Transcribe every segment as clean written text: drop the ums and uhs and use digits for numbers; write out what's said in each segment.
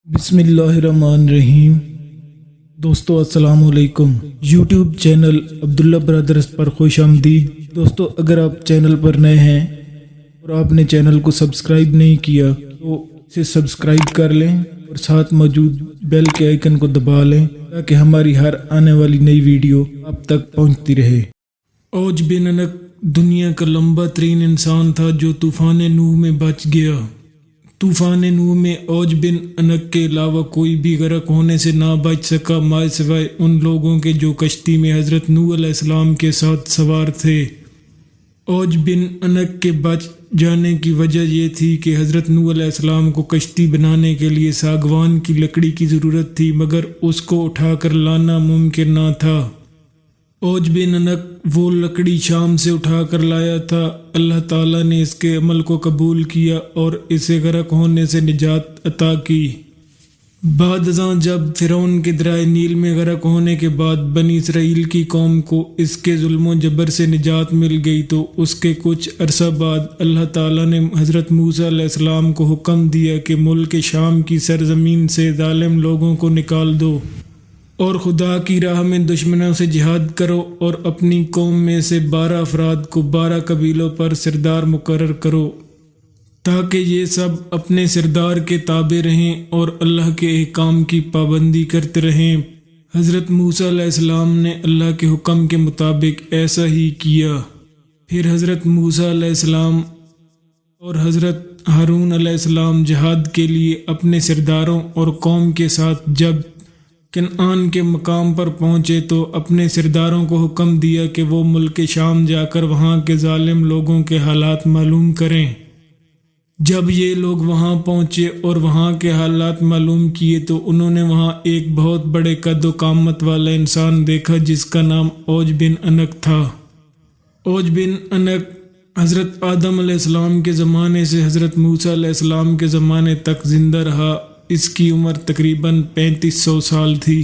بسم اللہ الرحمن الرحیم۔ دوستو السلام علیکم۔ یوٹیوب چینل عبداللہ برادرز پر خوش آمدید۔ دوستو اگر آپ چینل پر نئے ہیں اور آپ نے چینل کو سبسکرائب نہیں کیا تو اسے سبسکرائب کر لیں اور ساتھ موجود بیل کے آئیکن کو دبا لیں تاکہ ہماری ہر آنے والی نئی ویڈیو آپ تک پہنچتی رہے۔ اوج بن انک دنیا کا لمبا ترین انسان تھا جو طوفان نوح میں بچ گیا۔ طوفان نوح میں اوج بن انک کے علاوہ کوئی بھی غرق ہونے سے نہ بچ سکا مائے سوائے ان لوگوں کے جو کشتی میں حضرت نوح علیہ السلام کے ساتھ سوار تھے۔ اوج بن انک کے بچ جانے کی وجہ یہ تھی کہ حضرت نوح علیہ السلام کو کشتی بنانے کے لیے ساگوان کی لکڑی کی ضرورت تھی مگر اس کو اٹھا کر لانا ممکن نہ تھا۔ اوج بن انک وہ لکڑی شام سے اٹھا کر لایا تھا۔ اللہ تعالیٰ نے اس کے عمل کو قبول کیا اور اسے غرق ہونے سے نجات عطا کی۔ بعد ازاں جب فرعون کے دریا نیل میں غرق ہونے کے بعد بنی اسرائیل کی قوم کو اس کے ظلم و جبر سے نجات مل گئی تو اس کے کچھ عرصہ بعد اللہ تعالیٰ نے حضرت موسیٰ علیہ السلام کو حکم دیا کہ ملک شام کی سرزمین سے ظالم لوگوں کو نکال دو اور خدا کی راہ میں دشمنوں سے جہاد کرو اور اپنی قوم میں سے 12 افراد کو 12 قبیلوں پر سردار مقرر کرو تاکہ یہ سب اپنے سردار کے تابع رہیں اور اللہ کے احکام کی پابندی کرتے رہیں۔ حضرت موسیٰ علیہ السلام نے اللہ کے حکم کے مطابق ایسا ہی کیا۔ پھر حضرت موسیٰ علیہ السلام اور حضرت ہارون علیہ السلام جہاد کے لیے اپنے سرداروں اور قوم کے ساتھ جب کنعان کے مقام پر پہنچے تو اپنے سرداروں کو حکم دیا کہ وہ ملک شام جا کر وہاں کے ظالم لوگوں کے حالات معلوم کریں۔ جب یہ لوگ وہاں پہنچے اور وہاں کے حالات معلوم کیے تو انہوں نے وہاں ایک بہت بڑے قد و قامت والا انسان دیکھا جس کا نام اوج بن انک تھا۔ اوج بن انک حضرت آدم علیہ السلام کے زمانے سے حضرت موسیٰ علیہ السلام کے زمانے تک زندہ رہا۔ اس کی عمر تقریباً 3500 سال تھی۔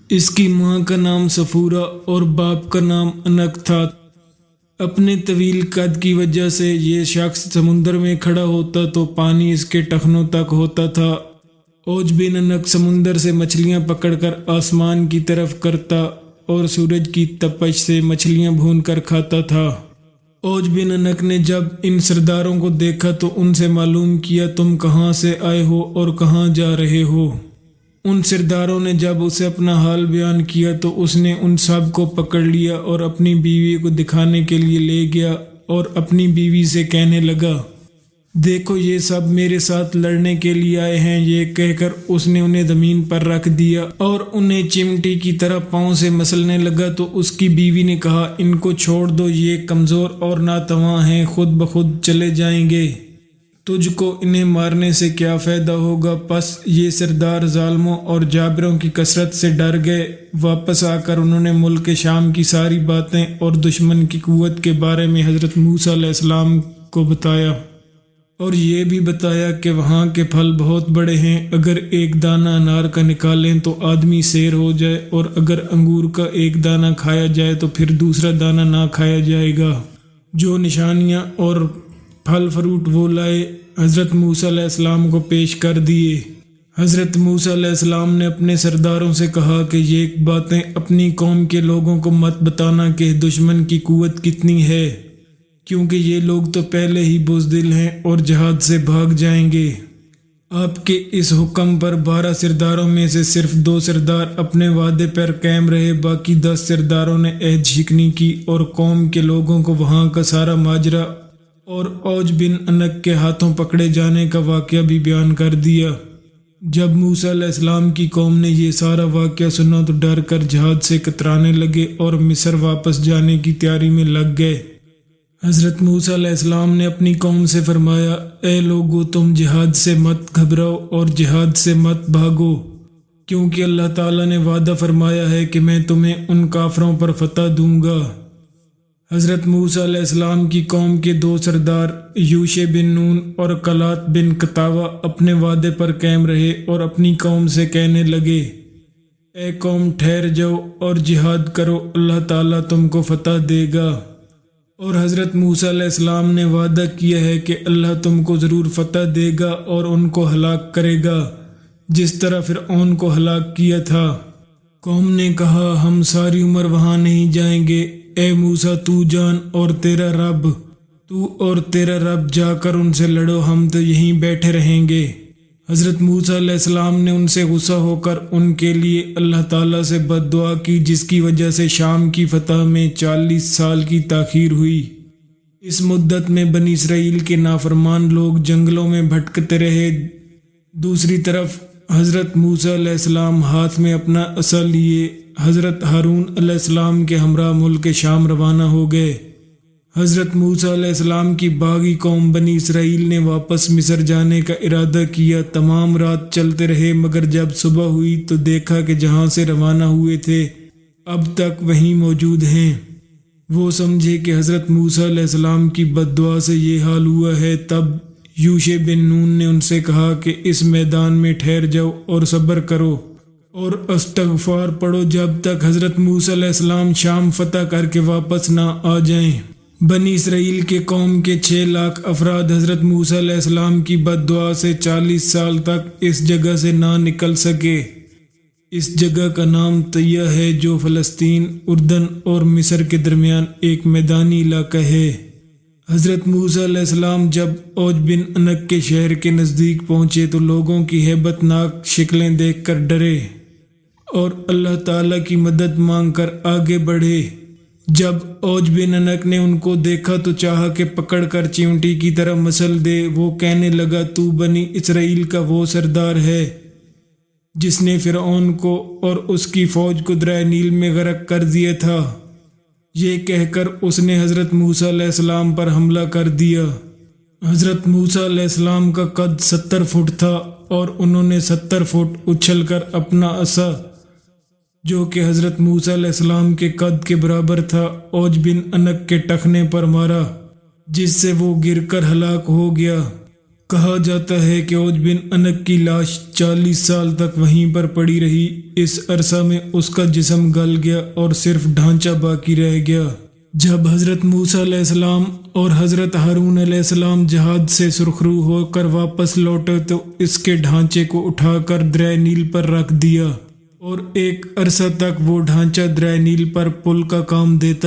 اس کی ماں کا نام صفورہ اور باپ کا نام انک تھا۔ اپنے طویل قد کی وجہ سے یہ شخص سمندر میں کھڑا ہوتا تو پانی اس کے ٹخنوں تک ہوتا تھا۔ اوج بن انک سمندر سے مچھلیاں پکڑ کر آسمان کی طرف کرتا اور سورج کی تپش سے مچھلیاں بھون کر کھاتا تھا۔ اوج بن انک نے جب ان سرداروں کو دیکھا تو ان سے معلوم کیا تم کہاں سے آئے ہو اور کہاں جا رہے ہو۔ ان سرداروں نے جب اسے اپنا حال بیان کیا تو اس نے ان سب کو پکڑ لیا اور اپنی بیوی کو دکھانے کے لیے لے گیا اور اپنی بیوی سے کہنے لگا دیکھو یہ سب میرے ساتھ لڑنے کے لیے آئے ہیں۔ یہ کہہ کر اس نے انہیں زمین پر رکھ دیا اور انہیں چمٹی کی طرح پاؤں سے مسلنے لگا تو اس کی بیوی نے کہا ان کو چھوڑ دو، یہ کمزور اور ناتواں ہیں، خود بخود چلے جائیں گے، تجھ کو انہیں مارنے سے کیا فائدہ ہوگا۔ پس یہ سردار ظالموں اور جابروں کی کثرت سے ڈر گئے۔ واپس آ کر انہوں نے ملک شام کی ساری باتیں اور دشمن کی قوت کے بارے میں حضرت موسیٰ علیہ السلام کو بتایا اور یہ بھی بتایا کہ وہاں کے پھل بہت بڑے ہیں، اگر ایک دانہ انار کا نکالیں تو آدمی سیر ہو جائے اور اگر انگور کا ایک دانہ کھایا جائے تو پھر دوسرا دانہ نہ کھایا جائے گا۔ جو نشانیاں اور پھل فروٹ وہ لائے حضرت موسیٰ علیہ السلام کو پیش کر دیے۔ حضرت موسیٰ علیہ السلام نے اپنے سرداروں سے کہا کہ یہ باتیں اپنی قوم کے لوگوں کو مت بتانا کہ دشمن کی قوت کتنی ہے، کیونکہ یہ لوگ تو پہلے ہی بزدل ہیں اور جہاد سے بھاگ جائیں گے۔ آپ کے اس حکم پر 12 سرداروں میں سے صرف 2 سردار اپنے وعدے پر قائم رہے، باقی 10 سرداروں نے عہد شکنی کی اور قوم کے لوگوں کو وہاں کا سارا ماجرا اور اوج بن انک کے ہاتھوں پکڑے جانے کا واقعہ بھی بیان کر دیا۔ جب موسیٰ علیہ السلام کی قوم نے یہ سارا واقعہ سنا تو ڈر کر جہاد سے کترانے لگے اور مصر واپس جانے کی تیاری میں لگ گئے۔ حضرت موسیٰ علیہ السلام نے اپنی قوم سے فرمایا اے لوگو تم جہاد سے مت گھبراؤ اور جہاد سے مت بھاگو، کیونکہ اللہ تعالیٰ نے وعدہ فرمایا ہے کہ میں تمہیں ان کافروں پر فتح دوں گا۔ حضرت موسیٰ علیہ السلام کی قوم کے 2 سردار یوشع بن نون اور کلات بن قطاوہ اپنے وعدے پر قائم رہے اور اپنی قوم سے کہنے لگے اے قوم ٹھہر جاؤ اور جہاد کرو، اللہ تعالیٰ تم کو فتح دے گا۔ اور حضرت موسیٰ علیہ السلام نے وعدہ کیا ہے کہ اللہ تم کو ضرور فتح دے گا اور ان کو ہلاک کرے گا۔ جس طرح فرعون کو ہلاک کیا تھا۔ قوم نے کہا ہم ساری عمر وہاں نہیں جائیں گے، اے موسیٰ تو جان اور تیرا رب جا کر ان سے لڑو، ہم تو یہیں بیٹھے رہیں گے۔ حضرت موسیٰ علیہ السلام نے ان سے غصہ ہو کر ان کے لیے اللہ تعالیٰ سے بد دعا کی، جس کی وجہ سے شام کی فتح میں 40 سال کی تاخیر ہوئی۔ اس مدت میں بنی اسرائیل کے نافرمان لوگ جنگلوں میں بھٹکتے رہے۔ دوسری طرف حضرت موسیٰ علیہ السلام ہاتھ میں اپنا عصا لیے حضرت ہارون علیہ السلام کے ہمراہ ملک شام روانہ ہو گئے۔ حضرت موسیٰ علیہ السلام کی باغی قوم بنی اسرائیل نے واپس مصر جانے کا ارادہ کیا۔ تمام رات چلتے رہے، مگر جب صبح ہوئی تو دیکھا کہ جہاں سے روانہ ہوئے تھے اب تک وہیں موجود ہیں۔ وہ سمجھے کہ حضرت موسیٰ علیہ السلام کی بد دعا سے یہ حال ہوا ہے۔ تب یوشع بن نون نے ان سے کہا کہ اس میدان میں ٹھہر جاؤ اور صبر کرو اور استغفار پڑھو جب تک حضرت موسیٰ علیہ السلام شام فتح کر کے واپس نہ آ جائیں۔ بنی اسرائیل کے قوم کے 6 لاکھ افراد حضرت موسیٰ علیہ السلام کی بد دعا سے 40 سال تک اس جگہ سے نہ نکل سکے۔ اس جگہ کا نام طیہ ہے، جو فلسطین، اردن اور مصر کے درمیان ایک میدانی علاقہ ہے۔ حضرت موسیٰ علیہ السلام جب اوج بن عنق کے شہر کے نزدیک پہنچے تو لوگوں کی ہیبت ناک شکلیں دیکھ کر ڈرے اور اللہ تعالیٰ کی مدد مانگ کر آگے بڑھے۔ جب اوج بن عنق نے ان کو دیکھا تو چاہا کہ پکڑ کر چیونٹی کی طرح مسل دے۔ وہ کہنے لگا تو بنی اسرائیل کا وہ سردار ہے جس نے فرعون کو اور اس کی فوج کو دریائے نیل میں غرق کر دیا تھا۔ یہ کہہ کر اس نے حضرت موسیٰ علیہ السلام پر حملہ کر دیا۔ حضرت موسیٰ علیہ السلام کا قد 70 فٹ تھا اور انہوں نے 70 فٹ اچھل کر اپنا عصا، جو کہ حضرت موسیٰ علیہ السلام کے قد کے برابر تھا، اوج بن عنق کے ٹخنے پر مارا، جس سے وہ گر کر ہلاک ہو گیا۔ کہا جاتا ہے کہ اوج بن عنق کی لاش 40 سال تک وہیں پر پڑی رہی۔ اس عرصہ میں اس کا جسم گل گیا اور صرف ڈھانچہ باقی رہ گیا۔ جب حضرت موسیٰ علیہ السلام اور حضرت ہارون علیہ السلام جہاد سے سرخرو ہو کر واپس لوٹے تو اس کے ڈھانچے کو اٹھا کر دریائے نیل پر رکھ دیا اور ایک عرصہ تک وہ ڈھانچہ دریائے نیل پر پل کا کام دیتا